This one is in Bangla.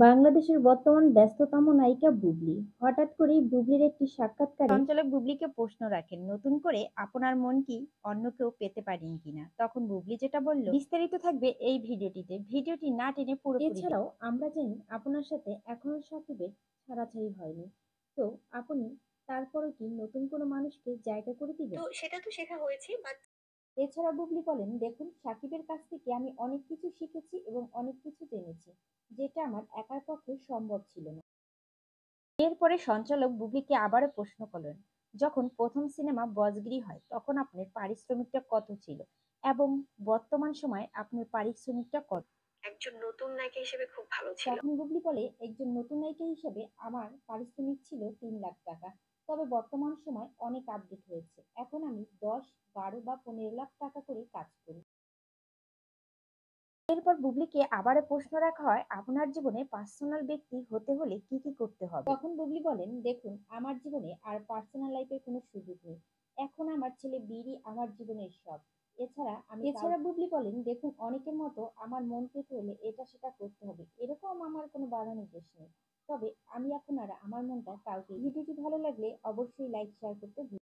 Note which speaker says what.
Speaker 1: বাংলাদেশের বর্তমান ব্যস্ততম নায়িকা বুবলী। হঠাৎ করেই বুবলীর একটি সাক্ষাৎকারে
Speaker 2: সঞ্চালক বুবলিকে প্রশ্ন রাখেন, নতুন করে আপনার মন কি অন্য কেউ পেতে পারেন কিনা। তখন বুবলি যেটা বলল, বিস্তারিত থাকবে এই ভিডিওটিতে। ভিডিওটি না টেনে পুরোপুরি
Speaker 1: এছাড়াও আমরা জানি আপনার সাথে এখনো সাকিবের ছাড়াছাড়ি হয়নি। তো আপনি তারপরও কি নতুন কোনো মানুষকে জায়গা করে দিবেন?
Speaker 2: সেটা তো শেখা হয়েছে, বাট
Speaker 1: এছাড়া বুবলী বলেন, দেখুন সাকিবের কাছ থেকে আমি অনেক কিছু শিখেছি এবং অনেক কিছু জেনেছি, যেটা আমার একার পক্ষে সম্ভব ছিল না।
Speaker 2: এরপরে সঞ্চালক বুবলিকে আবারও প্রশ্ন করলেন, যখন প্রথম সিনেমা বজগিরি হয় তখন আপনার পারিশ্রমিকটা কত ছিল এবং বর্তমান সময়ে আপনার পারিশ্রমিকটা কত? একজন নতুন নায়িকা হিসেবে খুব ভালো ছিল।
Speaker 1: তখন বুবলী বলে, একজন নতুন নায়িকা হিসেবে আমার পারিশ্রমিক ছিল ৩ লাখ টাকা। তবে বর্তমান সময় অনেক আপডেট হয়েছে, এখন আমি 10, 12 বা 15 লাখ টাকা করে কাজ করি।
Speaker 2: এরপর বুবলিকে আবারও প্রশ্ন রাখা হয়, আপনার জীবনে পার্সোনাল ব্যক্তি হতে হলে কি কি করতে হবে?
Speaker 1: তখন বুবলী বলেন, দেখুন আমার জীবনে আর পার্সোনাল লাইফের কোনো সুযোগ নেই। এখন আমার ছেলে বীরই আমার জীবনের সব। এছাড়া বুবলী বলেন, দেখুন অনেকের মতো আমার মন পেতে হলে এটা সেটা করতে হবে, এরকম আমার কোনো বাধা নির্দেশ নেই। তবে আমি এখন আর আমার মনটা কাউকে। ভিডিওটি ভালো লাগলে অবশ্যই লাইক শেয়ার করতে ভুলবেন না।